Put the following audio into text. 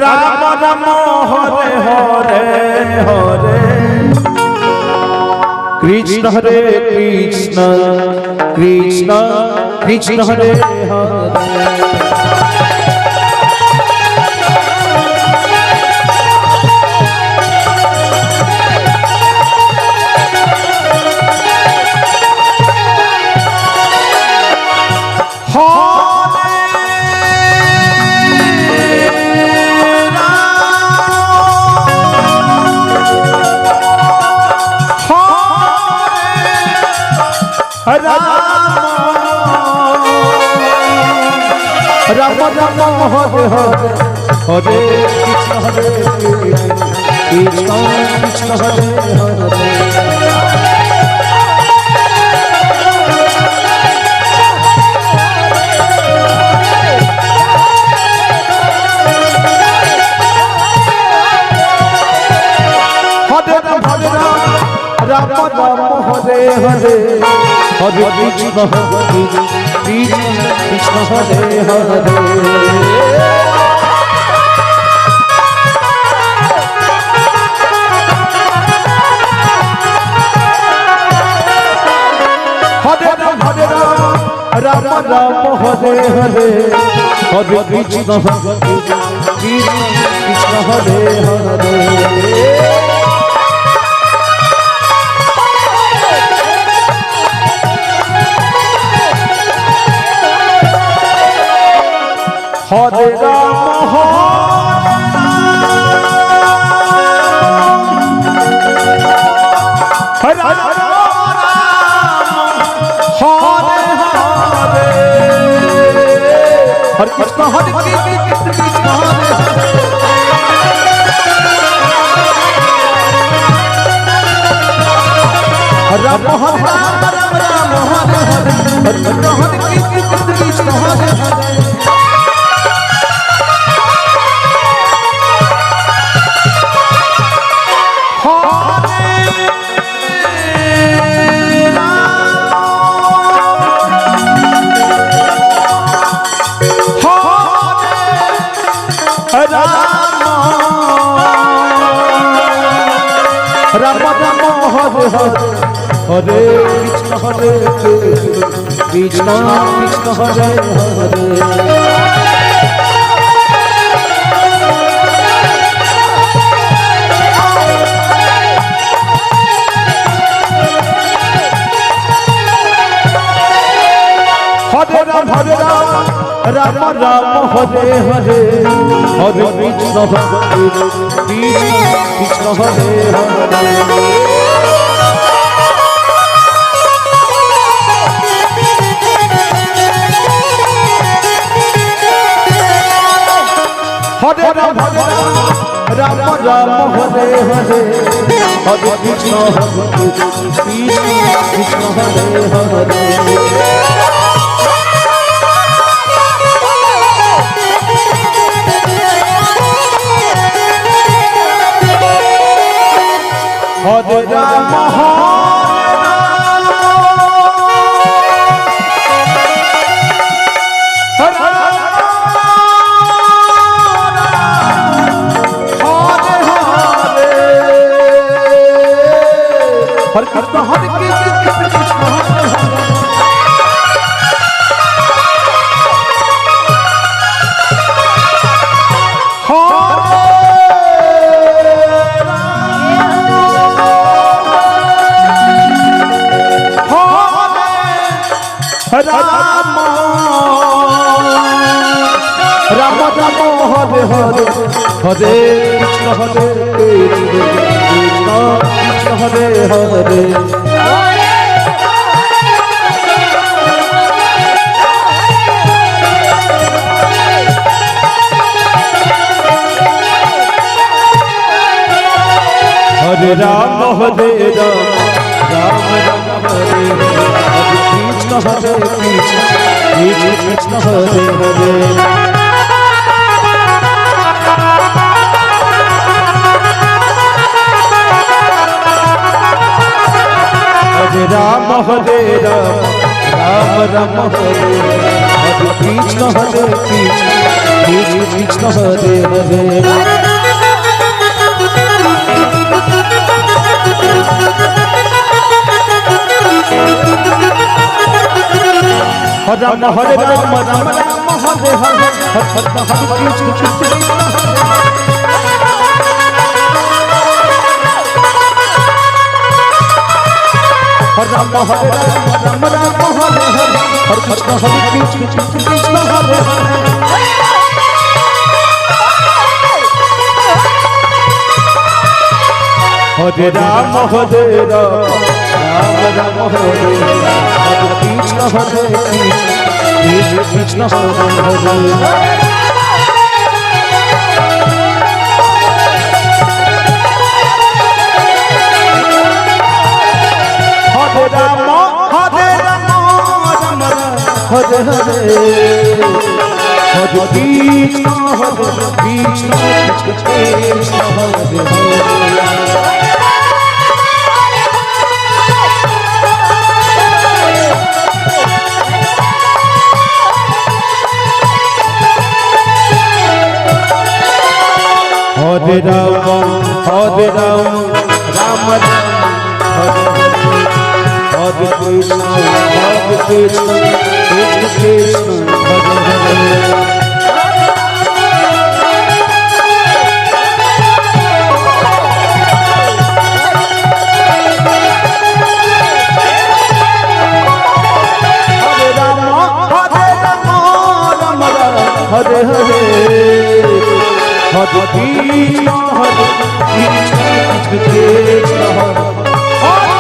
Ram Ram Hare Hare Hare Krishna Hare Krishna Krishna Krishna Hare Hare Ram Ram Hare Hare Hare Krishna Hare Krishna Krishna Hare Hare Ram Ram Hare Hare Hare Krishna Krishna Hare Hare Ram Ram Hare Hare Hare Krishna Krishna Hare Hare Hare Ram Hare Ram Hare Hare Hare Krishna Hare Krishna Hare Ram Hare Ram Ram Hare Hare Hare Krishna Hare Krishna Hare Hare Ram Ram Hare Hare Hare Krishna Krishna Krishna Hare Hare Ram Ram Hare Hare Hare Krishna Krishna Hare Hare Ram Ram Hare Hare Hare Krishna Krishna Hare Hare Hare Ram Hare Krishna Hare Krishna Hare Ram Ram Ram Hare Hare Hare Krishna Krishna Hare Hare Hare Ram Hare Ram Ram Ram Hare Hare Krishna Krishna Hare Hare Hare Rama Hare Rama Rama Rama Hare Hare Krishna Hare Krishna Krishna Hare Hare Rama Hare Rama Rama Rama Hare Hare Hare Krishna Krishna Rama Hare Rama Rama Rama Hare Hare Hare Krishna Krishna Hare Hare Hare Rama Hare Rama Rama Rama Hare Hare Krishna Hare Krishna Hare Hare Hare Rama Hare Rama Rama Rama Hare Hare Hare Krishna Krishna Hare Hare Hare Rama Hare Rama Rama Rama Hare Hare Hare Krishna Krishna Hare Hare Hare Rama Hare Rama Rama Rama Hare Hare Hare Krishna Krishna Hare